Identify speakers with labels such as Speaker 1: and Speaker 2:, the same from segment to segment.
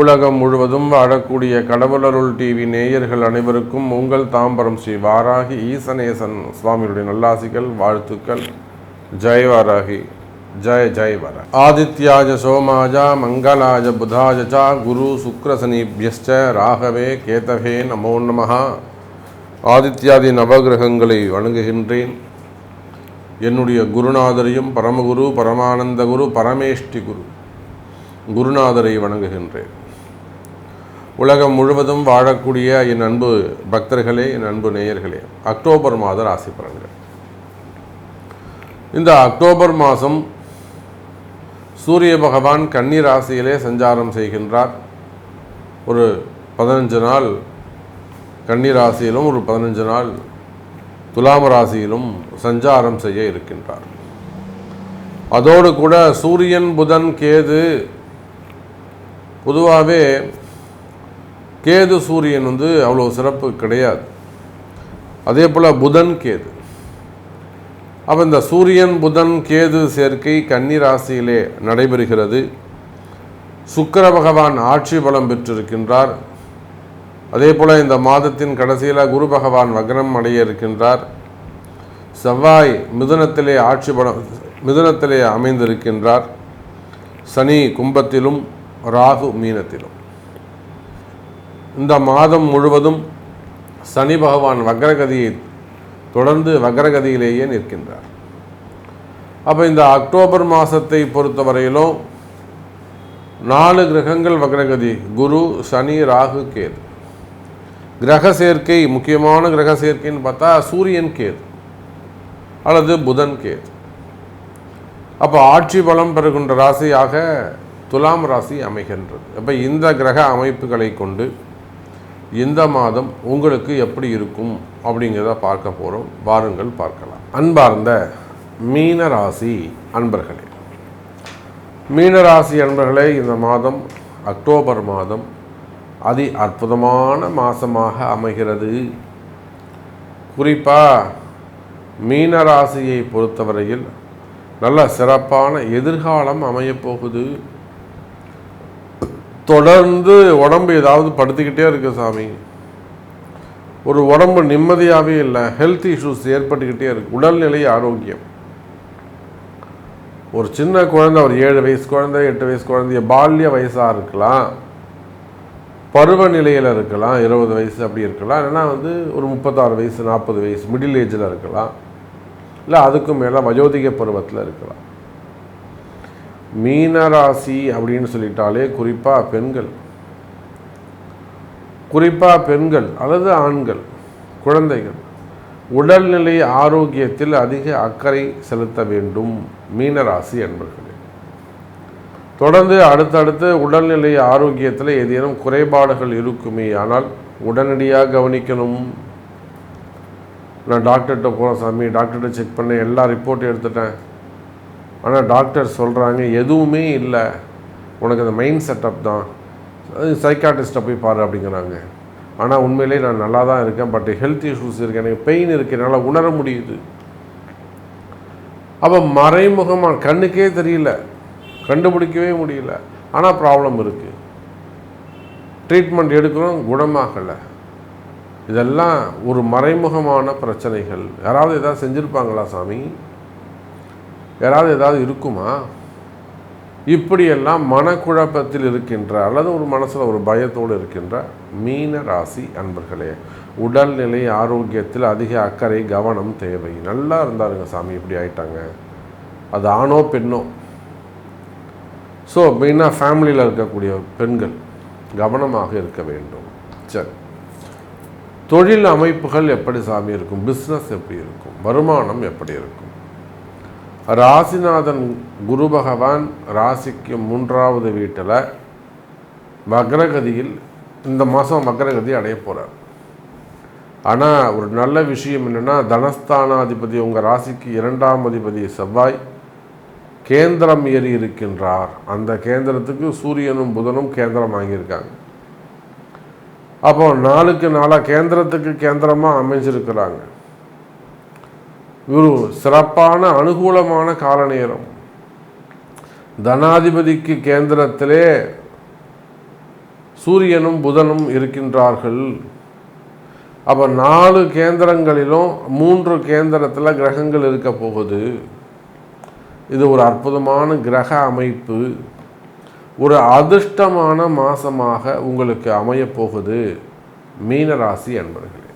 Speaker 1: உலகம் முழுவதும் வாழக்கூடிய கடவுளருள் டிவி நேயர்கள் அனைவருக்கும் உங்கள் தாம்பரம் ஸ்ரீ வாராகி ஈசனேசன் சுவாமியுடைய நல்லாசிகள், வாழ்த்துக்கள். ஜெய் வாராகி, ஜெய ஜெய் வாராகி. ஆதித்யாஜ சோமாஜா மங்களாஜ புதாஜா குரு சுக்ரசனிபியஸ்ச ராகவே கேதவே நமோ நமஹ. ஆதித்யாதி நவகிரகங்களை வணங்குகின்றேன். என்னுடைய குருநாதரையும் பரமகுரு பரமானந்த குரு பரமேஷ்டி குருநாதரை வணங்குகின்றேன். உலகம் முழுவதும் வாழக்கூடிய என் அன்பு பக்தர்களே, என் அன்பு நேயர்களே, அக்டோபர் மாத ராசி பலன்கள். இந்த அக்டோபர் மாதம் சூரிய பகவான் கன்னி ராசியிலே சஞ்சாரம் செய்கின்றார். ஒரு 15 நாள் கன்னி ராசியிலும் ஒரு 15 நாள் துலாம் ராசியிலும் சஞ்சாரம் செய்ய இருக்கின்றார். அதோடு கூட சூரியன் புதன் கேது, பொதுவாகவே கேது சூரியன் அவ்வளோ சிறப்பு கிடையாது. அதே போல் புதன் கேது. அப்போ இந்த சூரியன் புதன் கேது சேர்க்கை கன்னி ராசியிலே நடைபெறுகிறது. சுக்கிர பகவான் ஆட்சி பலம் பெற்றிருக்கின்றார். அதே போல் இந்த மாதத்தின் கடைசியில் குரு பகவான் வக்ரம் அடைய இருக்கின்றார். செவ்வாய் மிதுனத்திலே அமைந்திருக்கின்றார். சனி கும்பத்திலும் ராகு மீனத்திலும். இந்த மாதம் முழுவதும் சனி பகவான் வக்ரகதியை தொடர்ந்து வக்ரகதியிலேயே நிற்கின்றார். அப்போ இந்த அக்டோபர் மாதத்தை பொறுத்தவரையிலும் 4 கிரகங்கள் வக்ரகதி: குரு, சனி, ராகு, கேது. கிரக சேர்க்கை, முக்கியமான கிரக சேர்க்கைன்னு பார்த்தா சூரியன் கேது அல்லது புதன் கேது. அப்போ ஆட்சி பலம் பெறுகின்ற ராசியாக துலாம் ராசி அமைகின்றது. அப்போ இந்த கிரக அமைப்புகளை கொண்டு இந்த மாதம் உங்களுக்கு எப்படி இருக்கும் அப்படிங்கிறத பார்க்க போகிறோம். வாருங்கள் பார்க்கலாம். அன்பார்ந்த மீனராசி அன்பர்களே, மீனராசி அன்பர்களே, இந்த மாதம் அக்டோபர் மாதம் அதி அற்புதமான மாதமாக அமைகிறது. குறிப்பாக மீனராசியை பொறுத்தவரையில் நல்ல சிறப்பான எதிர்காலம் அமையப்போகுது. தொடர்ந்து உடம்பு ஏதாவது படுத்திக்கிட்டே இருக்கு சாமி, ஒரு உடம்பு நிம்மதியாகவே இல்லை, ஹெல்த் இஷ்யூஸ் ஏற்பட்டுக்கிட்டே இருக்கு. உடல்நிலை ஆரோக்கியம், ஒரு சின்ன குழந்தை, ஒரு 7 வயசு குழந்தை, 8 வயசு குழந்தைய பால்ய வயசாக இருக்கலாம், பருவநிலையில் இருக்கலாம், 20 வயசு அப்படி இருக்கலாம், இல்லைன்னா ஒரு 36 வயசு 40 வயசு மிடில் ஏஜில் இருக்கலாம், இல்லை அதுக்கும் மேலே வயோதிக பருவத்தில் இருக்கலாம். மீனராசி அப்படின்னு சொல்லிட்டாலே குறிப்பாக பெண்கள் அல்லது ஆண்கள், குழந்தைகள் உடல்நிலை ஆரோக்கியத்தில் அதிக அக்கறை செலுத்த வேண்டும். மீனராசி என்பர்களே, தொடர்ந்து அடுத்தடுத்து உடல்நிலை ஆரோக்கியத்தில் ஏதேனும் குறைபாடுகள் இருக்குமே ஆனால் உடனடியாக கவனிக்கணும். நான் டாக்டர்கிட்ட போகிறேன் சாமி, டாக்டர்கிட்ட செக் பண்ணேன், எல்லா ரிப்போர்ட்டும் எடுத்துட்டேன், ஆனால் டாக்டர் சொல்கிறாங்க எதுவுமே இல்லை, உனக்கு அந்த மைண்ட் செட்டப் தான், சைக்காட்டிஸ்ட்டை போய் பாரு அப்படிங்கிறாங்க. ஆனால் உண்மையிலே நான் நல்லா தான் இருக்கேன், பட் ஹெல்த் இஷ்யூஸ் இருக்குது, எனக்கு பெயின் இருக்குது, என்னால் உணர முடியுது. அப்போ மறைமுகமாக கண்ணுக்கே தெரியல, கண்டுபிடிக்கவே முடியல, ஆனால் ப்ராப்ளம் இருக்குது, ட்ரீட்மெண்ட் எடுக்கிறோம், குணமாகலை. இதெல்லாம் ஒரு மறைமுகமான பிரச்சனைகள். யாராவது எதாவது செஞ்சுருப்பாங்களா சாமி, யாராவது ஏதாவது இருக்குமா? இப்படியெல்லாம் மனக்குழப்பத்தில் இருக்கின்ற அல்லது ஒரு மனசில் ஒரு பயத்தோடு இருக்கின்ற மீன ராசி அன்பர்களே, உடல்நிலை ஆரோக்கியத்தில் அதிக அக்கறை கவனம் தேவை. நல்லா இருந்தாருங்க சாமி, இப்படி ஆயிட்டாங்க, அது ஆணோ பெண்ணோ. ஸோ மெயினாக ஃபேமிலியில் இருக்கக்கூடிய பெண்கள் கவனமாக இருக்க வேண்டும். சரி, தொழில் அமைப்புகள் எப்படி சாமி இருக்கும், பிஸ்னஸ் எப்படி இருக்கும், வருமானம் எப்படி இருக்கும்? ராசிநாதன் குரு பகவான் ராசிக்கு 3வது வீட்டில் வக்ரகதியில் இந்த மாதம் வக்ரகதி அடைய போகிறார். ஆனால் ஒரு நல்ல விஷயம் என்னென்னா, தனஸ்தானாதிபதி உங்கள் ராசிக்கு 2ஆம் அதிபதி செவ்வாய் கேந்திரம் ஏறி இருக்கின்றார். அந்த கேந்திரத்துக்கு சூரியனும் புதனும் கேந்திரம் வாங்கியிருக்காங்க. அப்போ 4க்கு 4 கேந்திரத்துக்கு கேந்திரமாக அமைஞ்சிருக்கிறாங்க. ஒரு சிறப்பான அனுகூலமான கால நேரம். தனாதிபதிக்கு கேந்திரத்திலே சூரியனும் புதனும் இருக்கின்றார்கள். அப்போ 4 கேந்திரங்களிலும் 3 கேந்திரத்தில் கிரகங்கள் இருக்க போகுது. இது ஒரு அற்புதமான கிரக அமைப்பு. ஒரு அதிர்ஷ்டமான மாதமாக உங்களுக்கு அமையப்போகுது மீனராசி அன்பர்களே.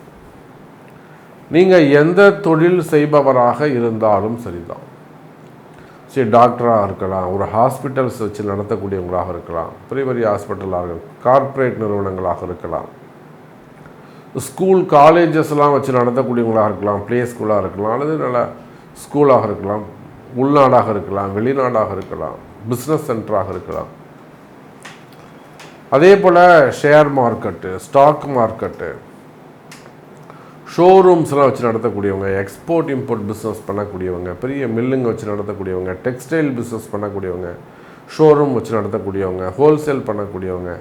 Speaker 1: நீங்கள் எந்த தொழில் செய்பவராக இருந்தாலும் சரிதான். சரி, டாக்டராக இருக்கலாம், ஒரு ஹாஸ்பிட்டல்ஸ் வச்சு நடத்தக்கூடியவங்களாக இருக்கலாம், பெரிய பெரிய ஹாஸ்பிட்டலாக இருக்கலாம், கார்ப்பரேட் நிறுவனங்களாக இருக்கலாம், ஸ்கூல் காலேஜஸ்லாம் வச்சு நடத்தக்கூடியவங்களாக இருக்கலாம், ப்ளே ஸ்கூலாக இருக்கலாம், அல்லது நல்ல ஸ்கூலாக இருக்கலாம், உள்நாடாக இருக்கலாம், வெளிநாடாக இருக்கலாம், பிஸ்னஸ் சென்டராக இருக்கலாம். அதே போல் ஷேர் மார்க்கெட்டு, ஸ்டாக் மார்க்கெட்டு, ஷோரூம்ஸ்லாம் வச்சு நடத்தக்கூடியவங்க, எக்ஸ்போர்ட் இம்போர்ட் பிஸ்னஸ் பண்ணக்கூடியவங்க, பெரிய மில்லுங்க வச்சு நடத்தக்கூடியவங்க, டெக்ஸ்டைல் பிஸ்னஸ் பண்ணக்கூடியவங்க, ஷோரூம் வச்சு நடத்தக்கூடியவங்க, ஹோல்சேல் பண்ணக்கூடியவங்க,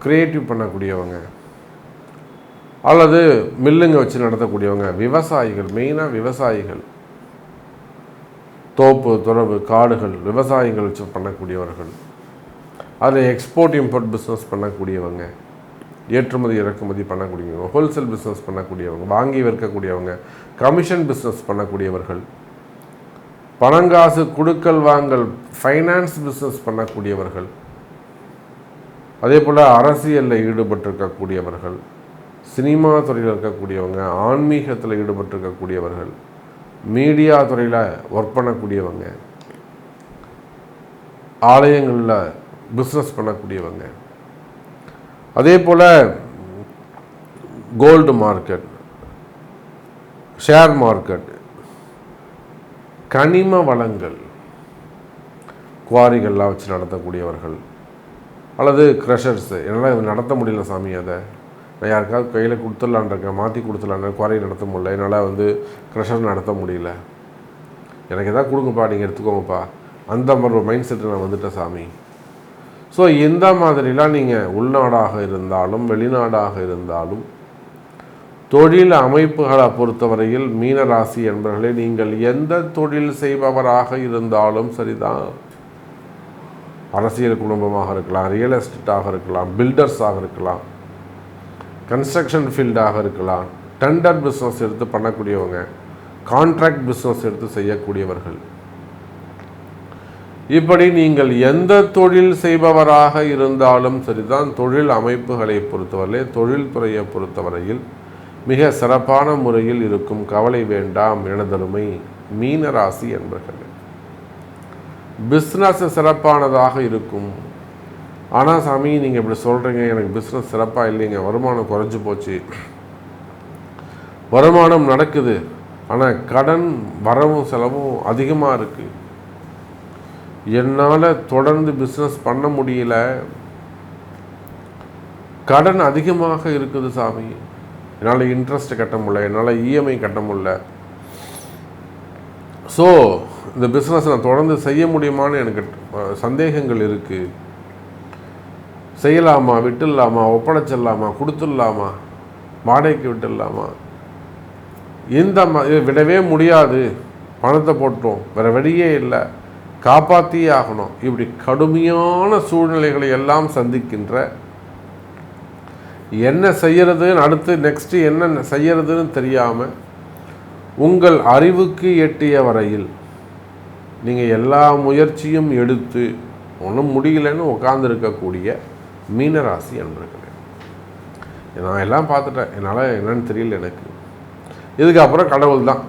Speaker 1: க்ரியேட்டிவ் பண்ணக்கூடியவங்க, அல்லது மில்லுங்க வச்சு நடத்தக்கூடியவங்க, விவசாயிகள், மெயினாக விவசாயிகள், தோப்பு துறவு காடுகள் விவசாயிகள் வச்சு பண்ணக்கூடியவர்கள், அதில் எக்ஸ்போர்ட் இம்போர்ட் பிஸ்னஸ் பண்ணக்கூடியவங்க, ஏற்றுமதி இறக்குமதி பண்ணக்கூடியவங்க, ஹோல்சேல் பிஸ்னஸ் பண்ணக்கூடியவங்க, வாங்கி விற்கக்கூடியவங்க, கமிஷன் பிஸ்னஸ் பண்ணக்கூடியவர்கள், பணங்காசு குடுக்கல் வாங்கல் ஃபைனான்ஸ் பிஸ்னஸ் பண்ணக்கூடியவர்கள், அதே போல் அரசியலில் ஈடுபட்டிருக்கக்கூடியவர்கள், சினிமா துறையில் இருக்கக்கூடியவங்க, ஆன்மீகத்தில் ஈடுபட்டிருக்கக்கூடியவர்கள், மீடியா துறையில் ஒர்க் பண்ணக்கூடியவங்க, ஆலயங்களில் பிஸ்னஸ் பண்ணக்கூடியவங்க, அதே போல் கோல்டு மார்க்கெட், ஷேர் மார்க்கெட், கனிம வளங்கள், குவாரிகள்லாம் வச்சு நடத்தக்கூடியவர்கள், அல்லது க்ரஷர்ஸு. என்னால் நடத்த முடியல சாமி, அதை நான் யாருக்காவது கையில் கொடுத்துடலான் இருக்கேன், மாற்றி கொடுத்துடலான், குவாரி நடத்த முடியல, என்னால் க்ரஷர் நடத்த முடியல, எனக்கு எதாவது கொடுங்கப்பா, நீங்கள் எடுத்துக்கோங்கப்பா, அந்த மாதிரி ஒரு மைண்ட் செட்டு நான் வந்துட்டேன் சாமி. ஸோ இந்த மாதிரிலாம் நீங்கள் உள்நாடாக இருந்தாலும் வெளிநாடாக இருந்தாலும் தொழில் அமைப்புகளை பொறுத்தவரையில் மீனராசி என்பவர்களே, நீங்கள் எந்த தொழில் செய்பவராக இருந்தாலும் சரிதான். அரசியல் குடும்பமாக இருக்கலாம், ரியல் எஸ்டேட்டாக இருக்கலாம், பில்டர்ஸாக இருக்கலாம், கன்ஸ்ட்ரக்ஷன் ஃபீல்டாக இருக்கலாம், டெண்டர் பிஸ்னஸ் எடுத்து பண்ணக்கூடியவங்க, கான்ட்ராக்ட் பிஸ்னஸ் எடுத்து செய்யக்கூடியவர்கள், இப்படி நீங்கள் எந்த தொழில் செய்பவராக இருந்தாலும் சரிதான். தொழில் அமைப்புகளை பொறுத்தவரையிலே, தொழில்துறையை பொறுத்தவரையில் மிக சிறப்பான முறையில் இருக்கும். கவலை வேண்டாம் எனதருமை மீனராசி என்பர்கள். பிஸ்னஸ் சிறப்பானதாக இருக்கும். ஆனால் சாமி நீங்கள் இப்படி சொல்கிறீங்க, எனக்கு பிஸ்னஸ் சிறப்பாக இல்லைங்க, வருமானம் குறைஞ்சி போச்சு, வருமானம் நடக்குது ஆனால் கடன் வரவும் செலவும் அதிகமாக இருக்குது, என்னால் தொடர்ந்து பிஸ்னஸ் பண்ண முடியல, கடன் அதிகமாக இருக்குது சாமி, என்னால் இன்ட்ரெஸ்ட் கட்ட முடியல, என்னால் இஎம்ஐ கட்ட முடியல, ஸோ இந்த பிஸ்னஸ் நான் தொடர்ந்து செய்ய முடியுமான்னு எனக்கு சந்தேகங்கள் இருக்குது, செய்யலாமா, விட்டுடலாமா, ஒப்படைச்சிடலாமா, கொடுத்துடலாமா, வாடகைக்கு விட்டுடலாமா, இந்த விடவே முடியாது, பணத்தை போட்டோம், வேறு வழியே இல்லை, காப்பாற்றியே ஆகணும், இப்படி கடுமையான சூழ்நிலைகளை எல்லாம் சந்திக்கின்ற, என்ன செய்யறதுன்னு அடுத்து நெக்ஸ்ட்டு என்ன செய்யறதுன்னு தெரியாமல் உங்கள் அறிவுக்கு எட்டிய வரையில் நீங்கள் எல்லா முயற்சியும் எடுத்து ஒன்றும் முடியலன்னு உட்கார்ந்துருக்கக்கூடிய மீனராசி அன்பர்களே. நான் எல்லாம் பார்த்துட்டேன், என்னால் என்னன்னு தெரியல எனக்கு, இதுக்கப்புறம் கடவுள் தான்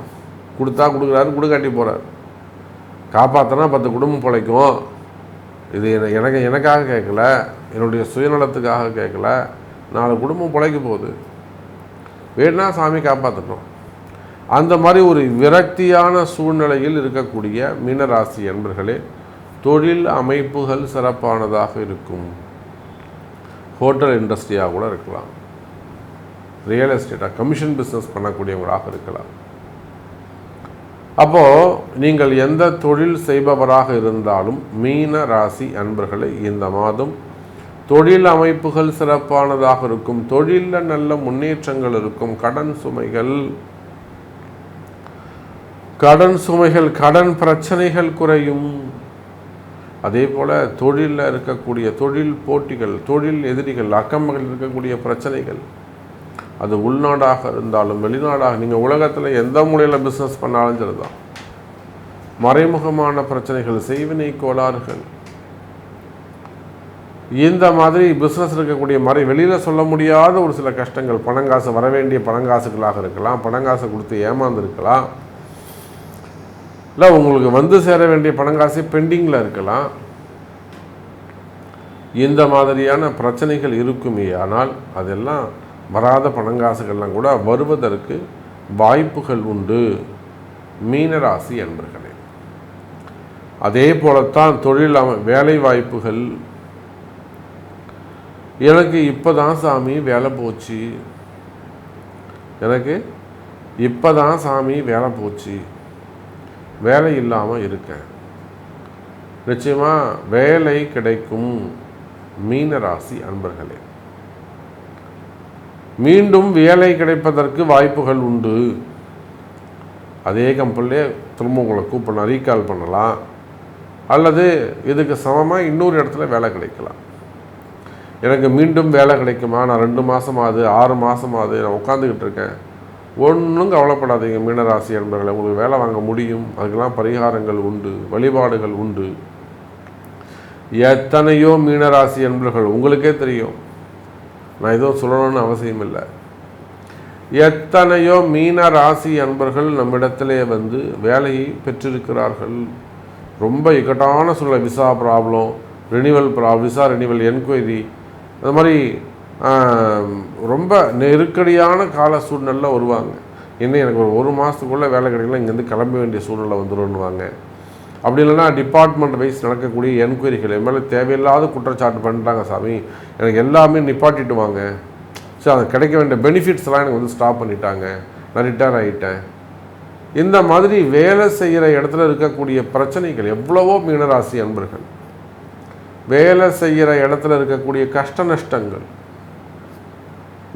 Speaker 1: கொடுத்தா கொடுக்குறாரு, கொடுக்காட்டி போகிறார், காப்பாற்றினா 10 குடும்பம் பிழைக்கும், இது எனக்காக கேட்கல, என்னுடைய சுயநலத்துக்காக கேட்கல, 4 குடும்பம் பிழைக்க போகுது, வேணா சாமி காப்பாற்றணும். அந்த மாதிரி ஒரு விரக்தியான சூழ்நிலையில் இருக்கக்கூடிய மீனராசி என்பர்களே, தொழில் அமைப்புகள் சிறப்பானதாக இருக்கும். ஹோட்டல் இண்டஸ்ட்ரியாக கூட இருக்கலாம், ரியல் எஸ்டேட்டாக கமிஷன் பிஸ்னஸ் பண்ணக்கூடியவங்களாக இருக்கலாம். அப்போது நீங்கள் எந்த தொழில் செய்பவராக இருந்தாலும் மீன ராசி அன்பர்களை இந்த மாதம் தொழில் அமைப்புகள் சிறப்பானதாக இருக்கும். தொழிலில் நல்ல முன்னேற்றங்கள் இருக்கும். கடன் சுமைகள் கடன் பிரச்சனைகள் குறையும். அதே போல் தொழிலில் இருக்கக்கூடிய தொழில் போட்டிகள், தொழில் எதிரிகள், அக்கம்பகத்தில் இருக்கக்கூடிய பிரச்சனைகள், அது உள்நாடாக இருந்தாலும் வெளிநாடாக, நீங்கள் உலகத்தில் எந்த மூலையில் பிஸ்னஸ் பண்ணாலும் சரிதான், மறைமுகமான பிரச்சனைகள், செய்வினை கோளாறுகள், இந்த மாதிரி பிஸ்னஸ் இருக்கக்கூடிய வெளியில் சொல்ல முடியாத ஒரு சில கஷ்டங்கள், பணங்காசு வர வேண்டிய பணங்காசுகளாக இருக்கலாம், பணங்காசை கொடுத்து ஏமாந்துருக்கலாம், இல்லை உங்களுக்கு வந்து சேர வேண்டிய பணங்காசு பெண்டிங்கில் இருக்கலாம். இந்த மாதிரியான பிரச்சனைகள் இருக்குமே, ஆனால் அதெல்லாம் வராத பணங்காசுகள்லாம் கூட வருவதற்கு வாய்ப்புகள் உண்டு மீனராசி அன்பர்களே. அதே போலத்தான் தொழில் வேலை வாய்ப்புகள். எனக்கு இப்போ தான் சாமி வேலை போச்சு, எனக்கு இப்போ தான் சாமி வேலை போச்சு, வேலை இல்லாமல் இருக்கேன். நிச்சயமாக வேலை கிடைக்கும் மீனராசி அன்பர்களே. மீண்டும் வேலை கிடைப்பதற்கு வாய்ப்புகள் உண்டு. அதே கம்பெனிலே திரும்ப உங்களை கூப்பிடலாம், ரீகால் பண்ணலாம், அல்லது இதுக்கு சமமாக இன்னொரு இடத்துல வேலை கிடைக்கலாம். எனக்கு மீண்டும் வேலை கிடைக்குமா, நான் 2 மாதமாகுது 6 மாதமாகுது நான் உட்காந்துக்கிட்டு இருக்கேன். ஒன்றும் கவலைப்படாதீங்க மீனராசி அன்பர்களே, உங்களுக்கு வேலை வாங்க முடியும். அதுக்கெல்லாம் பரிகாரங்கள் உண்டு, வழிபாடுகள் உண்டு. எத்தனையோ மீனராசி அன்பர்கள் உங்களுக்கே தெரியும், நான் எதுவும் சொல்லணும்னு அவசியம் இல்லை. எத்தனையோ மீனராசி அன்பர்கள் நம்மிடத்திலே வந்து வேலையை பெற்றிருக்கிறார்கள். ரொம்ப இக்கட்டான சூழ்நிலை, visa problem, visa renewal enquiry, அது மாதிரி ரொம்ப நெருக்கடியான கால சூழ்நிலை வருவாங்க. இன்னும் எனக்கு ஒரு மாதத்துக்குள்ளே வேலை கிடைக்கல, இங்கேருந்து கிளம்ப வேண்டிய சூழ்நிலை வந்துடும்னுவாங்க. அப்படி இல்லைன்னா டிபார்ட்மெண்ட் வைஸ் நடக்கக்கூடிய என்கொயரிகள், என் மேலே தேவையில்லாத குற்றச்சாட்டு பண்ணிட்டாங்க சாமி, எனக்கு எல்லாமே நிப்பாட்டிட்டு வாங்க, சரி அது கிடைக்க வேண்டிய பெனிஃபிட்ஸ்லாம் எனக்கு வந்து ஸ்டாப் பண்ணிட்டாங்க, நான் ரிட்டையர் ஆகிட்டேன். இந்த மாதிரி வேலை செய்கிற இடத்துல இருக்கக்கூடிய பிரச்சனைகள் எவ்வளவோ மீனராசி அன்பர்கள், வேலை செய்கிற இடத்துல இருக்கக்கூடிய கஷ்ட நஷ்டங்கள்,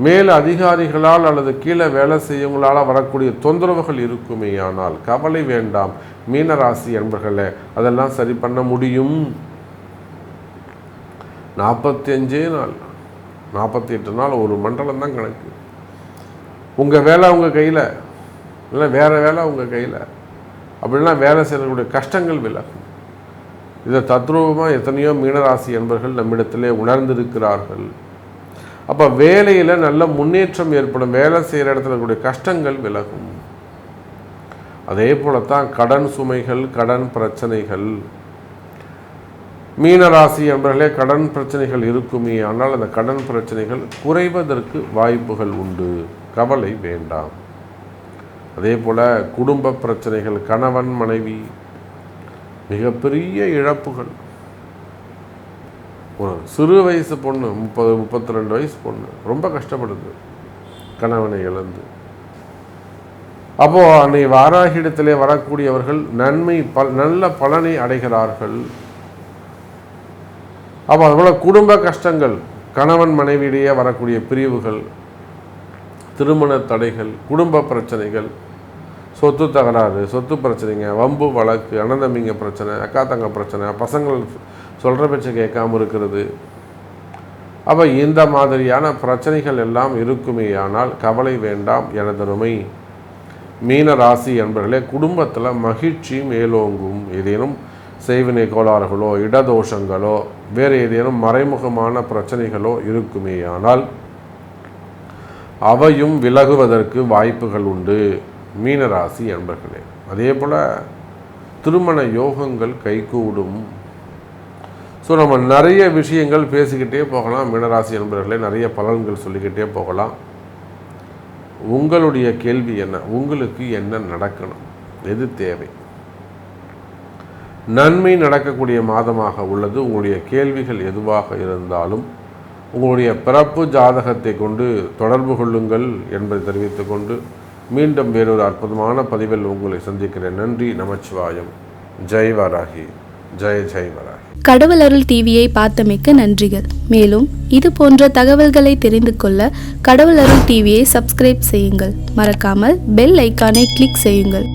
Speaker 1: மேல் அதிகாரிகளால் அல்லது கீழே வேலை செய்யவங்களால் வரக்கூடிய தொந்தரவுகள் இருக்குமே, ஆனால் கவலை வேண்டாம் மீனராசி என்பர்களே, அதெல்லாம் சரி பண்ண முடியும். 45 நாள் 48 நாள் ஒரு மண்டலம் தான் கணக்கு. உங்கள் வேலை உங்கள் கையில் இல்லை, வேறு வேலை உங்கள் கையில், அப்படின்னா வேலை செய்யக்கூடிய கஷ்டங்கள் விலகும். இதை தத்ரூபமாக எத்தனையோ மீனராசி என்பர்கள் நம்மிடத்திலே உணர்ந்திருக்கிறார்கள். அப்போ வேலையில் நல்ல முன்னேற்றம் ஏற்படும், வேலை செய்கிற இடத்துல இருக்கக்கூடிய கஷ்டங்கள் விலகும். அதே போலத்தான் கடன் சுமைகள், கடன் பிரச்சனைகள், மீனராசி என்பர்களே கடன் பிரச்சனைகள் இருக்குமே, ஆனால் அந்த கடன் பிரச்சனைகள் குறைவதற்கு வாய்ப்புகள் உண்டு, கவலை வேண்டாம். அதே போல் குடும்ப பிரச்சனைகள், கணவன் மனைவி மிகப்பெரிய இழப்புகள். ஒரு சிறு வயசு பொண்ணு 30-32 வயசு பொண்ணு ரொம்ப கஷ்டப்படுது கணவனை இழந்து. அப்போது அன்னை வாராகிடத்திலே வரக்கூடியவர்கள் நல்ல பலனை அடைகிறார்கள். அப்போ அதுபோல் குடும்ப கஷ்டங்கள், கணவன் மனைவியிடையே வரக்கூடிய பிரிவுகள், திருமண தடைகள், குடும்ப பிரச்சனைகள், சொத்து தகராறு, சொத்து பிரச்சனைங்க, வம்பு வழக்கு, அண்ணந்தம்பிங்க பிரச்சனை, அக்கா தங்க பிரச்சனை, பசங்கள் சொல்கிற பேச்சை கேட்காம இருக்கிறது. அப்போ இந்த மாதிரியான பிரச்சனைகள் எல்லாம் இருக்குமே, ஆனால் கவலை வேண்டாம் எனதருமை மீன ராசி என்பர்களே. குடும்பத்தில் மகிழ்ச்சி மேலோங்கும். ஏதேனும் செய்வினை கோளாறுகளோ, இடதோஷங்களோ, வேறு ஏதேனும் மறைமுகமான பிரச்சனைகளோ இருக்குமே, ஆனால் அவையும் விலகுவதற்கு வாய்ப்புகள் உண்டு மீனராசி என்பர்களே. அதே போல் திருமண யோகங்கள் கைகூடும். ஸோ நம்ம நிறைய விஷயங்கள் பேசிக்கிட்டே போகலாம் மீனராசி என்பர்களே, நிறைய பலன்கள் சொல்லிக்கிட்டே போகலாம். உங்களுடைய கேள்வி என்ன? உங்களுக்கு என்ன நடக்கணும்? எது தேவை? நன்மை நடக்கக்கூடிய மாதமாக உள்ளது. உங்களுடைய கேள்விகள் எதுவாக இருந்தாலும் உங்களுடைய பிறப்பு ஜாதகத்தை கொண்டு தொடர்பு கொள்ளுங்கள் என்பதை தெரிவித்துக் கொண்டு மீண்டும் வேறொரு அற்புதமான பதிவில் உங்களை சந்திக்கிறேன். நன்றி. நமச்சிவாயம். ஜெய் வராகி. ஜெய் ஜெய் வராகி.
Speaker 2: கடவுள் அருள் டிவியை பார்த்தமைக்க நன்றிகள். மேலும் இது போன்ற தகவல்களை தெரிந்து கொள்ள கடவுள் அருள் டிவியை சப்ஸ்கிரைப் செய்யுங்கள். மறக்காமல் பெல் ஐக்கானை கிளிக் செய்யுங்கள்.